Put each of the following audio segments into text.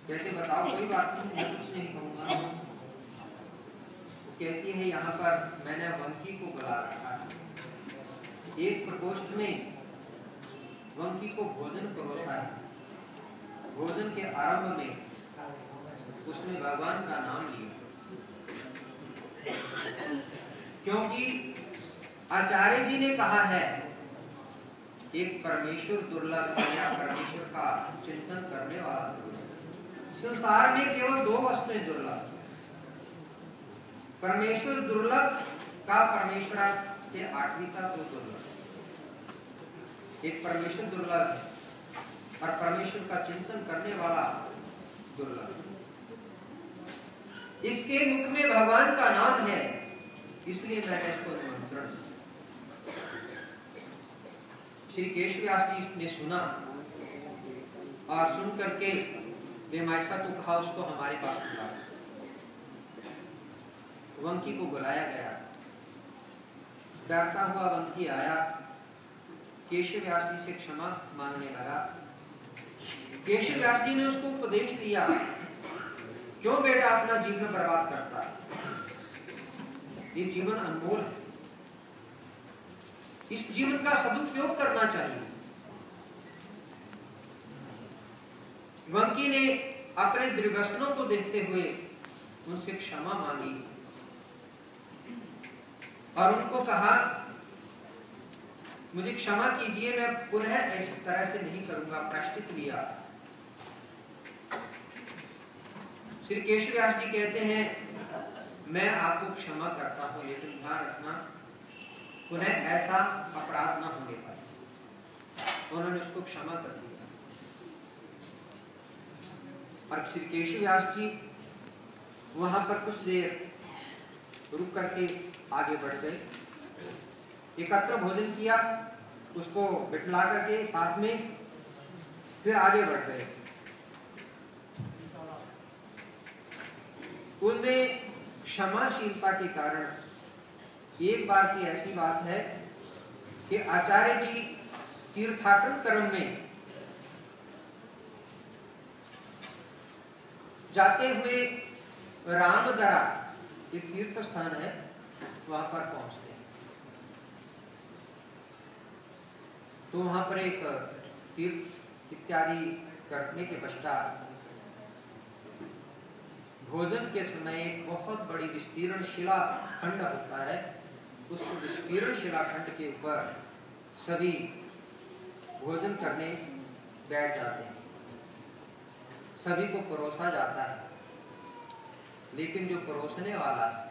कहते बताओ कोई बात नहीं, मैं कुछ नहीं कहूँगा। कहती है यहाँ पर मैंने वंकी को बुला रखा है, एक प्रकोष्ठ में वंकी को भोजन परोसा है। भोजन के आरंभ में उसने भगवान का नाम लिया, क्योंकि आचार्य जी ने कहा है एक परमेश्वर दुर्लभ या परमेश्वर का चिंतन करने वाला दुर्लभ। संसार में केवल दो वस्तुएं दुर्लभ, परमेश्वर दुर्लभ का परमेश्वर के आठवीं का तो दुर्लभ। एक परमेश्वर दुर्लभ और परमेश्वर का चिंतन करने वाला दुर्लभ। इसके मुख में भगवान का नाम है, इसलिए मैंने इसको निमंत्रण। श्री केशव व्यास जी ने सुना और सुन करके बेमायसा तो कहा उसको हमारे पास बुला। वंकी को बुलाया गया, डरता हुआ वंकी आया, केशव व्यास जी से क्षमा मांगने लगा। केशव व्यास जी ने उसको उपदेश दिया, क्यों बेटा अपना जीवन बर्बाद करता है, ये जीवन अनमोल है, इस जीवन का सदुपयोग करना चाहिए। वंकी ने अपने दुर्व्यसनों को देखते हुए उनसे क्षमा मांगी और उनको कहा मुझे क्षमा कीजिए, मैं पुनः इस तरह से नहीं करूंगा। प्रायश्चित लिया। श्री केशव व्यास जी कहते हैं मैं आपको क्षमा करता हूं, लेकिन ध्यान रखना पुनः ऐसा अपराध न होने पाए। उन्होंने उसको क्षमा कर दिया और श्री केशव व्यास जी वहां पर कुछ देर रुक करके आगे बढ़ गए। एकत्र भोजन किया, उसको बिठला करके साथ में फिर आगे बढ़ गए। उनमें क्षमाशीलता के कारण एक बार की ऐसी बात है कि आचार्य जी तीर्थाटन क्रम में जाते हुए रामदरा एक तीर्थ स्थान है, वहां पर पहुंचते हैं। तो वहां पर एक तीर्थ इत्यादि करने के पश्चात भोजन के समय एक बहुत बड़ी विस्तीर्ण शिला खंड होता है। उस विस्तीर्ण शिलाखंड के ऊपर सभी भोजन करने बैठ जाते हैं। सभी को परोसा जाता है, लेकिन जो परोसने वाला है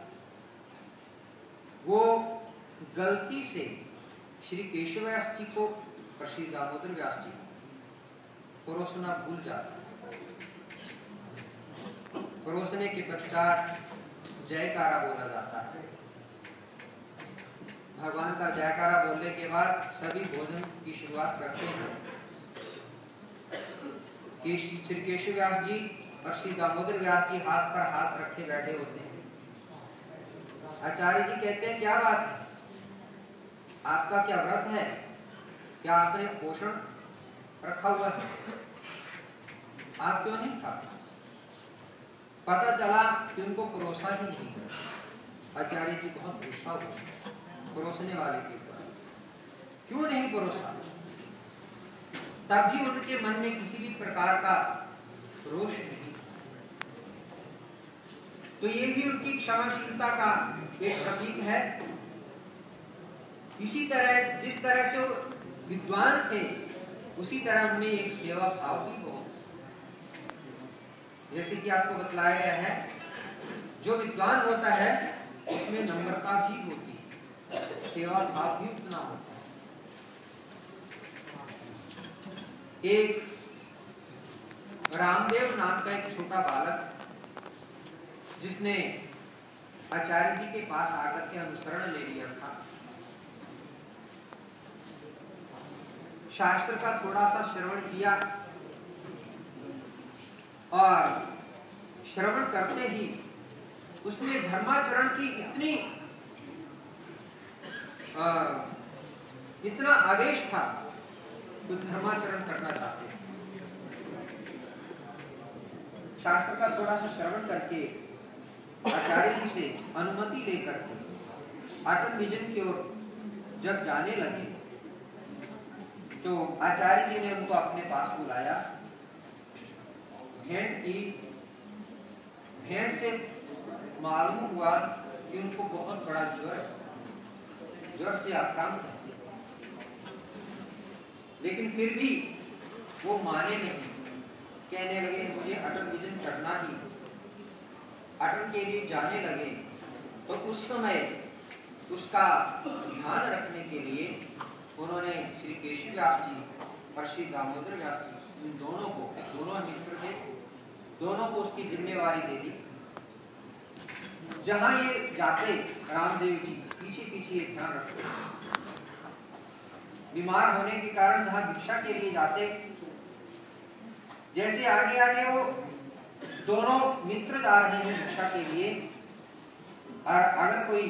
वो गलती से श्री केशव व्यास जी को और श्री दामोदर व्यास जी को परोसना भूल जाता है। परोसने के पश्चात जयकारा बोला जाता है। भगवान का जयकारा बोलने के बाद सभी भोजन की शुरुआत करते हैं। श्री केशव व्यास जी और श्री दामोदर व्यास जी हाथ पर हाथ रखे बैठे होते हैं। आचार्य जी कहते हैं क्या बात है, आपका क्या व्रत है, क्या आपने पोषण रखा हुआ है, आप क्यों नहीं खाते? पता चला कि उनको परोसा ही नहीं कर। आचार्य जी बहुत गुस्सा हुए परोसने वाले के ऊपर, क्यों नहीं परोसा? तब भी उनके मन में किसी भी प्रकार का रोष नहीं। तो ये भी उनकी क्षमाशीलता का एक प्रतीक है। इसी तरह जिस तरह से वो विद्वान थे, उसी तरह उनमें एक सेवा भाव भी बहुत, जैसे कि आपको बतलाया गया है, जो विद्वान होता है उसमें नम्रता भी होती है, सेवा भाव भी उतना होता है। एक रामदेव नाम का एक छोटा बालक, जिसने आचार्य जी के पास आकर के अनुसरण ले लिया था, शास्त्र का थोड़ा सा श्रवण किया और श्रवण करते ही उसमें धर्माचरण की इतना आवेश था, तो धर्माचरण करना चाहते थे। शास्त्र का थोड़ा सा श्रवण करके आचार्य जी से अनुमति लेकर के अटल विजन की ओर जब जाने लगे तो आचार्य जी ने उनको अपने पास बुलाया, भेंट की। भेंट से मालूम हुआ कि उनको बहुत बड़ा ज्वर से आक्रांत है, लेकिन फिर भी वो माने नहीं। कहने लगे मुझे अटल विजन करना ही, अटल के लिए जाने लगे। तो उस समय उसका ध्यान रखने के लिए उन्होंने श्री केशव व्यास जी और श्री दामोदर व्यास जी, उन दोनों को, दोनों मित्र थे, दोनों को उसकी जिम्मेवारी दे दी। जहां ये जाते रामदेव जी पीछे पीछे ये ध्यान रखते, बीमार होने के कारण जहां भिक्षा के लिए जाते, जैसे आगे आगे वो दोनों मित्र जा रहे हैं भिक्षा के लिए, और अगर कोई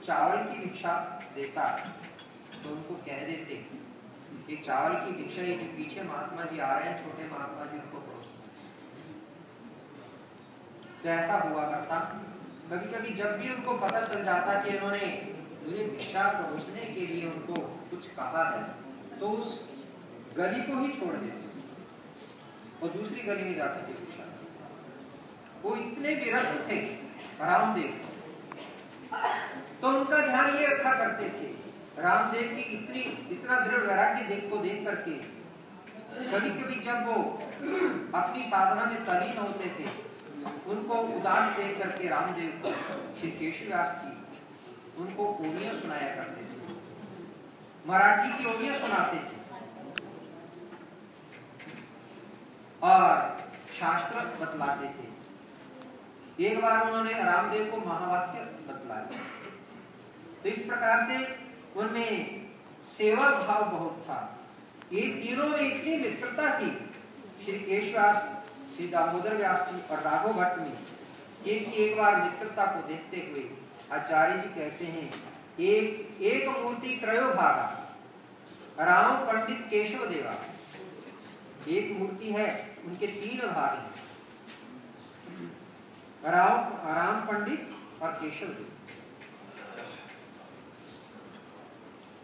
चावल की भिक्षा देता तो उनको कह देते कि चावल की भिक्षा ये जो पीछे महात्मा जी आ रहे हैं, छोटे महात्मा जी, उनको परोसना। तो ऐसा हुआ करता। कभी कभी जब भी उनको पता चल जाता कि इन्होंने मुझे भिक्षा परोसने के लिए उनको कुछ कहा है, तो उस गली को ही छोड़ देते और दूसरी गली में जाते थे भिक्षा। वो इतने विरक्त थे रामदेव, तो उनका ध्यान ये रखा करते थे, रामदेव की इतना दृढ़ वैराग्य देख करके कभी कभी जब वो अपनी साधना में तल्लीन होते थे, उनको उदास देख करके रामदेव श्री केशव व्यास जी उनको ओलियां सुनाया करते थे, मराठी की ओलियां सुनाते थे और शास्त्र बतलाते थे। एक बार उन्होंने रामदेव को महावाक्य बतलाया। तो इस प्रकार से उनमें सेवा भाव बहुत था। ये तीनों में इतनी मित्रता थी श्री केशव व्यास, श्री दामोदर व्यास जी और राघव भट्ट में, इनकी एक बार मित्रता को देखते हुए आचार्य जी कहते हैं, एक मूर्ति त्रयो भागा, राम पंडित केशव देवा। एक मूर्ति है, उनके तीन भाग हैं, राम पंडित और केशव देव।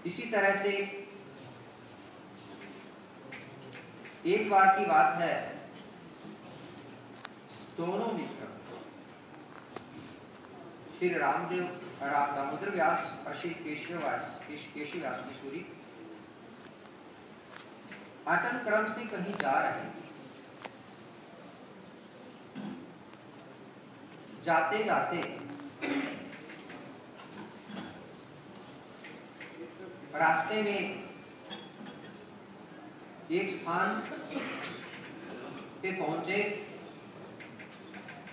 इसी तरह से एक बार की बात है, दोनों मित्र श्री रामदेव, दामोदर व्यास और श्री केशव व्यास जी सूरी आटन क्रम से कहीं जा रहे हैं। जाते जाते रास्ते में एक स्थान पे पहुंचे।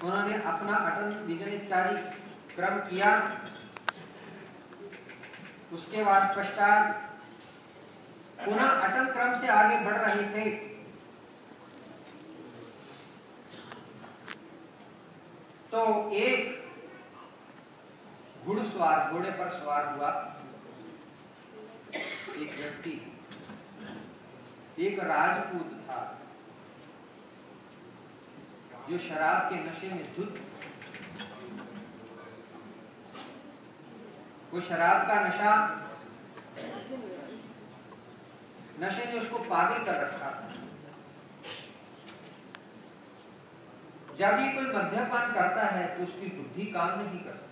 उन्होंने अपना अटल विजन इत्यादि क्रम किया। उसके बाद पश्चात पुनः अटल क्रम से आगे बढ़ रहे थे। तो एक घुड़सवार, घोड़े पर सवार हुआ एक व्यक्ति, एक राजपूत था जो शराब के नशे में धुत। वो शराब का नशे ने उसको पागल कर रखा था। जब ये कोई मद्यपान करता है तो उसकी बुद्धि काम नहीं करती,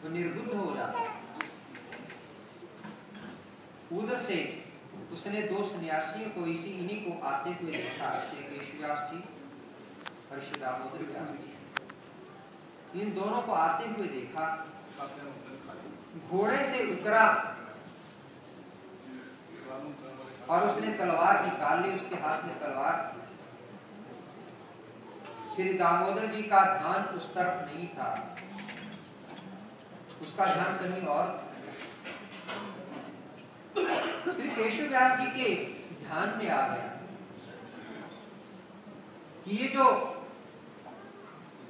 तो निर्बुद्ध हो जाता है। उधर से उसने दो सन्यासियों को इन्हीं को आते हुए देखा, श्री केशव व्यास जी और श्री दामोदर व्यास जी। इन दोनों को आते हुए देखा, घोड़े से उतरा और उसने तलवार निकाल ली। उसके हाथ में तलवार। श्री दामोदर जी का ध्यान उस तरफ नहीं था, उसका ध्यान कहीं और। श्री केशव व्यास जी के ध्यान में आ गया कि ये जो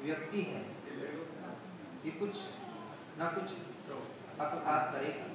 व्यक्ति है ये कुछ ना कुछ अपघात करेगा।